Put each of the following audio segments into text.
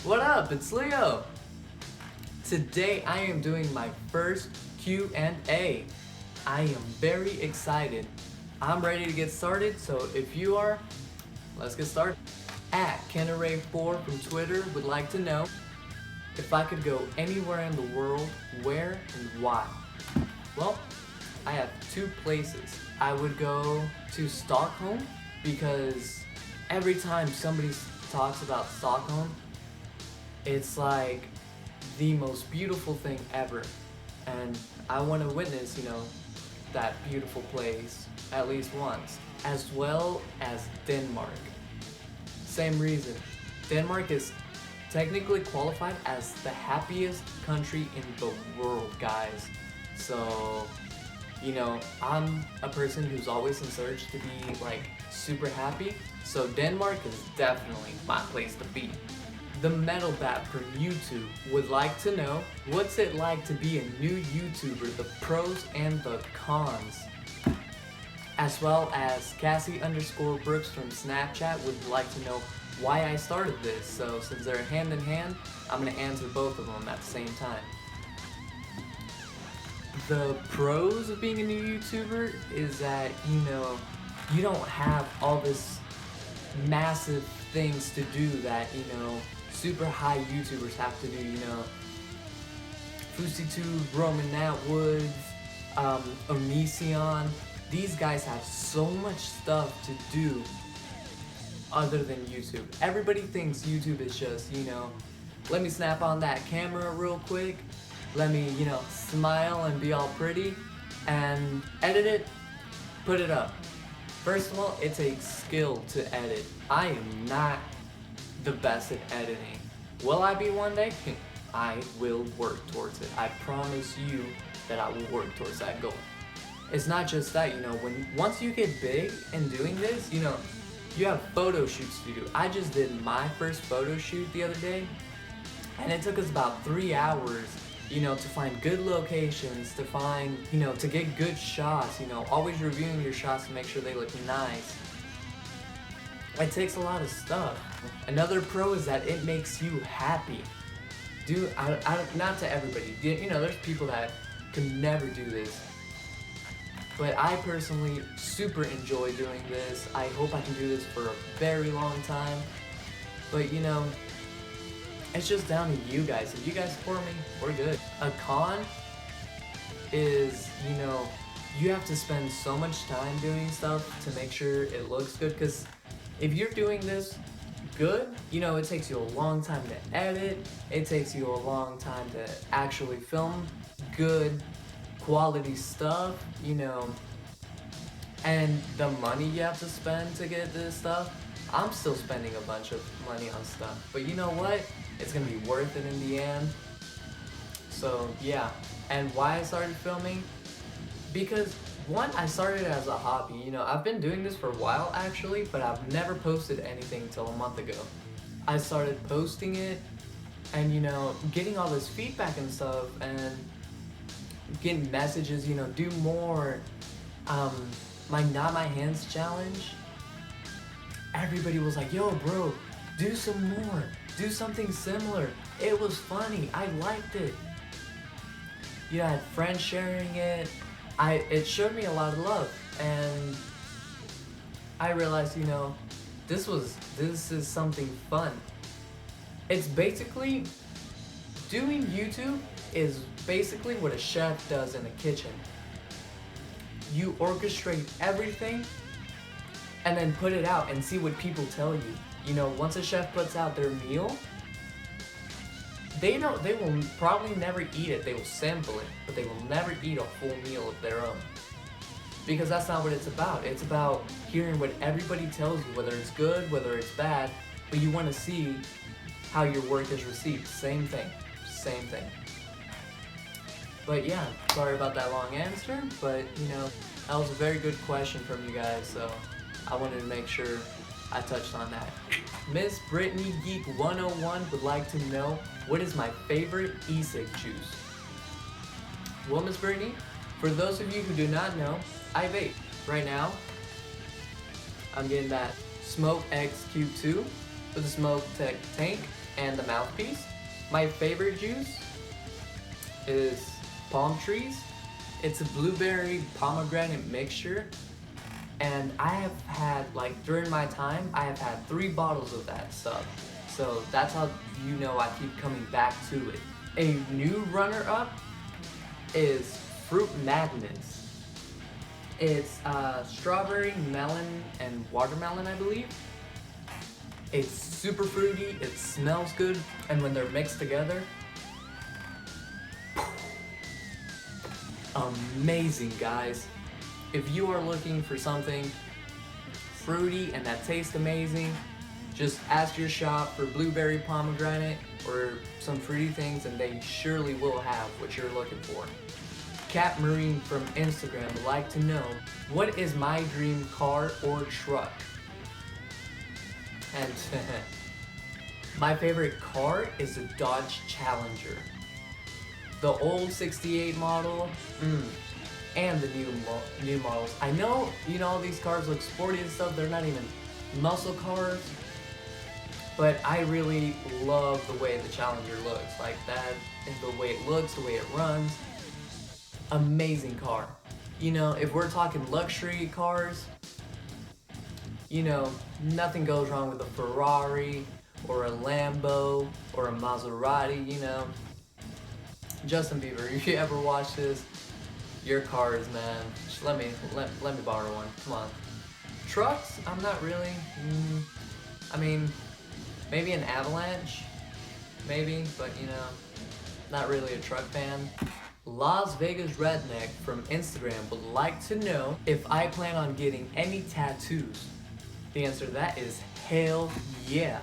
What up? It's Leo. Today I am doing my first Q&A. I am very excited. I'm ready to get started, so if you are, let's get started. At KenneRay4 from Twitter would like to know if I could go anywhere in the world, where and why. Well, I have two places. I would go to Stockholm because every time somebody talks about Stockholm, it's like the most beautiful thing ever. And I want to witness, that beautiful place at least once. As well as Denmark. Same reason. Denmark is technically qualified as the happiest country in the world, guys. So, I'm a person who's always in search to be super happy. So Denmark is definitely my place to be. The Metal Bat from YouTube would like to know, what's it like to be a new YouTuber, the pros and the cons? As well as Cassie_Brooks from Snapchat would like to know why I started this. So since they're hand in hand, I'm gonna answer both of them at the same time. The pros of being a new YouTuber is that, you don't have all this massive things to do that, super high YouTubers have to do, FouseyTube, Roman Nat Woods, Onision. These guys have so much stuff to do other than YouTube. Everybody thinks YouTube is just, let me snap on that camera real quick, let me, smile and be all pretty, and edit it, put it up. First of all, it takes skill to edit. I am not the best at editing. Will I be one day? I will work towards it. I promise you that I will work towards that goal. It's not just that, once you get big and doing this, you have photo shoots to do. I just did my first photo shoot the other day, and it took us about 3 hours, to find good locations, to find, to get good shots, always reviewing your shots to make sure they look nice. It takes a lot of stuff. Another pro is that it makes you happy. Not to everybody. There's people that can never do this. But I personally super enjoy doing this. I hope I can do this for a very long time. But it's just down to you guys. If you guys support me, we're good. A con is, you have to spend so much time doing stuff to make sure it looks good. Because if you're doing this good, it takes you a long time to edit. It takes you a long time to actually film good quality stuff, and the money you have to spend to get this stuff. I'm still spending a bunch of money on stuff, but you know what? It's gonna be worth it in the end. So yeah, and why I started filming? Because one, I started as a hobby. I've been doing this for a while actually, but I've never posted anything until a month ago. I started posting it and, getting all this feedback and stuff and getting messages, do more. My Not My Hands challenge. Everybody was like, yo bro, do some more. Do something similar. It was funny. I liked it. I had friends sharing it. It showed me a lot of love, and I realized, this is something fun. It's basically, doing YouTube is basically what a chef does in a kitchen. You orchestrate everything and then put it out and see what people tell you. Once a chef puts out their meal, they will probably never eat it. They will sample it, but they will never eat a full meal of their own. Because that's not what it's about. It's about hearing what everybody tells you, whether it's good, whether it's bad, but you want to see how your work is received. Same thing. But yeah, sorry about that long answer, but that was a very good question from you guys, so I wanted to make sure I touched on that. Miss Brittany Geek 101 would like to know, what is my favorite e-cig juice? Well, Miss Brittany, for those of you who do not know, I vape. Right now, I'm getting that Smoke X Q2 for the Smoke Tech Tank, and the mouthpiece. My favorite juice is Palm Trees. It's a blueberry pomegranate mixture, and I have had, like, during my time, I have had 3 bottles of that stuff. So that's how you know I keep coming back to it. A new runner-up is Fruit Madness. It's strawberry, melon, and watermelon, I believe. It's super fruity, it smells good, and when they're mixed together, amazing, guys. If you are looking for something fruity and that tastes amazing, just ask your shop for blueberry pomegranate or some fruity things, and they surely will have what you're looking for. Cat Marine from Instagram would like to know, what is my dream car or truck? And my favorite car is a Dodge Challenger. The old 68 model, and the new models. I know, all these cars look sporty and stuff, they're not even muscle cars, but I really love the way the Challenger looks. Like that, and the way it looks, the way it runs. Amazing car. If we're talking luxury cars, nothing goes wrong with a Ferrari or a Lambo or a Maserati, Justin Bieber, if you ever watch this, your cars, man. Just let me borrow one. Come on. Trucks, I'm not really. Maybe an Avalanche, maybe, but not really a truck fan. Las Vegas Redneck from Instagram would like to know if I plan on getting any tattoos. The answer to that is hell yeah.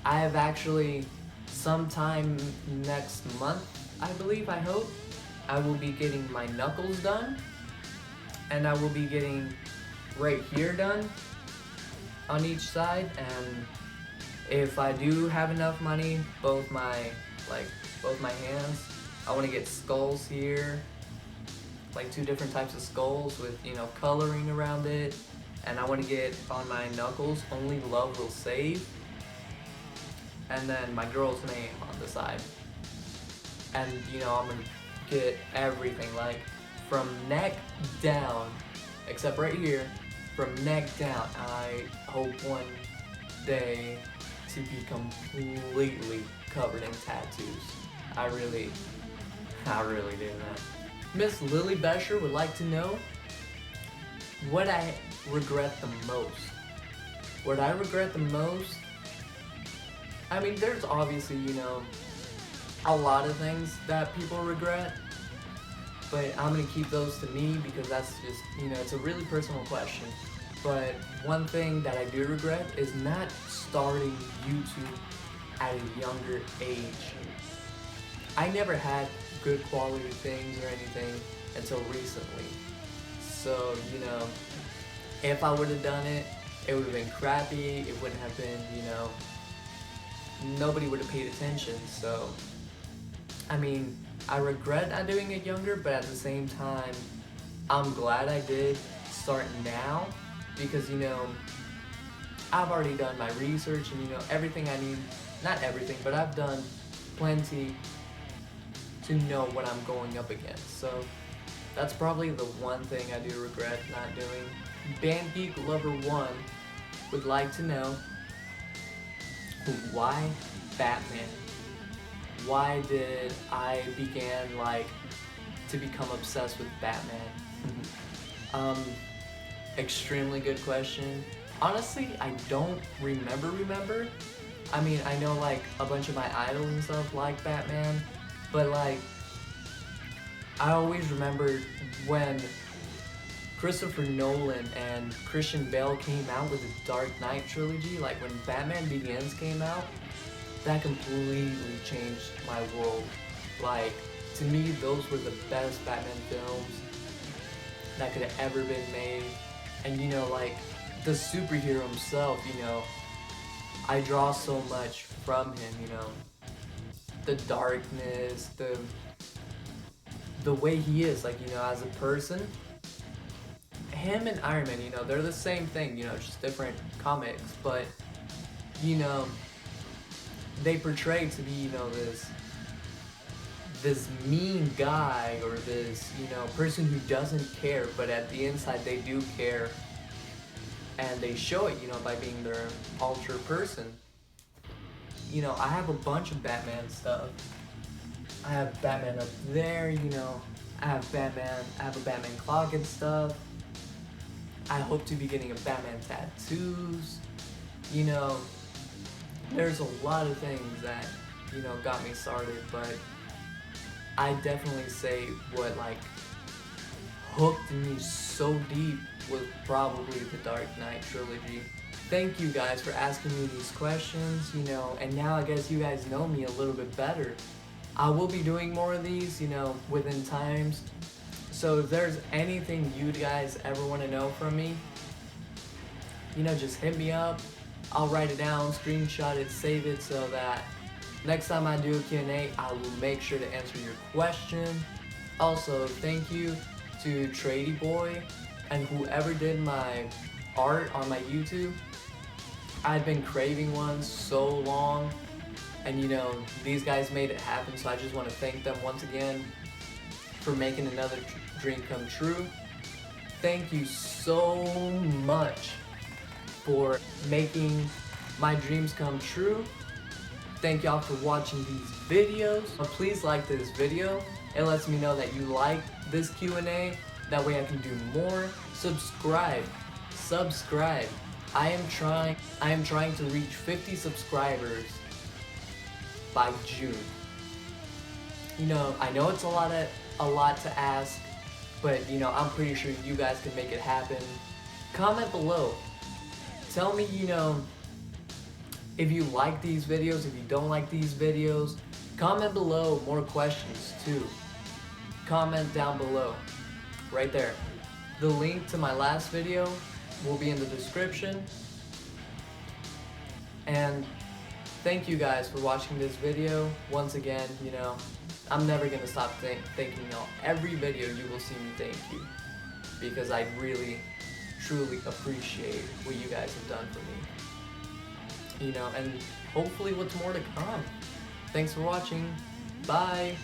I have actually, sometime next month, I believe, I hope, I will be getting my knuckles done, and I will be getting right here done on each side, and if I do have enough money, both my hands, I want to get skulls here, like 2 different types of skulls with, coloring around it, and I want to get on my knuckles, Only Love Will Save, and then my girl's name on the side. And, I'm going to get everything, like, from neck down, except right here, from neck down. I hope one day to be completely covered in tattoos. I really do that. Miss Lily Besher would like to know what I regret the most. What I regret the most? There's obviously, a lot of things that people regret, but I'm gonna keep those to me because that's just, it's a really personal question. But one thing that I do regret is not starting YouTube at a younger age. I never had good quality things or anything until recently. So, if I would have done it, it would have been crappy, it wouldn't have been, nobody would have paid attention. So, I regret not doing it younger, but at the same time, I'm glad I did start now because, I've already done my research and, everything I need, not everything, but I've done plenty to know what I'm going up against. So that's probably the one thing I do regret not doing. Band Geek Lover 1 would like to know, why Batman? Why did I begin to become obsessed with Batman? Extremely good question. Honestly, I don't remember. I know a bunch of my idols and stuff like Batman, but I always remember when Christopher Nolan and Christian Bale came out with the Dark Knight trilogy, when Batman Begins came out, that completely changed my world. To me, those were the best Batman films that could have ever been made. And the superhero himself, I draw so much from him, the darkness, the way he is, as a person. Him and Iron Man, they're the same thing, just different comics, but, they portray to be, you know, this mean guy, or this, you know, person who doesn't care, but at the inside they do care, and they show it, you know, by being their ultra person. You know, I have a bunch of Batman stuff. I have Batman up there, you know, I have a Batman clock and stuff. I hope to be getting a Batman tattoos. You know, there's a lot of things that, you know, got me started, but I definitely say what, like, hooked me so deep was probably the Dark Knight trilogy. Thank you guys for asking me these questions, you know, and now I guess you guys know me a little bit better. I will be doing more of these, you know, within times. So if there's anything you guys ever want to know from me, you know, just hit me up. I'll write it down, screenshot it, save it, so that next time I do a Q&A, I will make sure to answer your question. Also, thank you to Trady Boy and whoever did my art on my YouTube. I've been craving one so long, and you know, these guys made it happen, so I just want to thank them once again for making another dream come true. Thank you so much for making my dreams come true. Thank y'all for watching these videos. Please like this video. It lets me know that you like this Q&A. That way I can do more. Subscribe. I am trying to reach 50 subscribers by June. You know, I know it's a lot to ask, but you know, I'm pretty sure you guys can make it happen. Comment below. Tell me, you know, if you like these videos, if you don't like these videos. Comment below more questions too. Comment down below, right there. The link to my last video will be in the description. And thank you guys for watching this video. Once again, you know, I'm never gonna stop thanking y'all. Every video you will see me thank you, because I really, truly appreciate what you guys have done for me. You know, and hopefully what's more to come. Thanks for watching. Bye.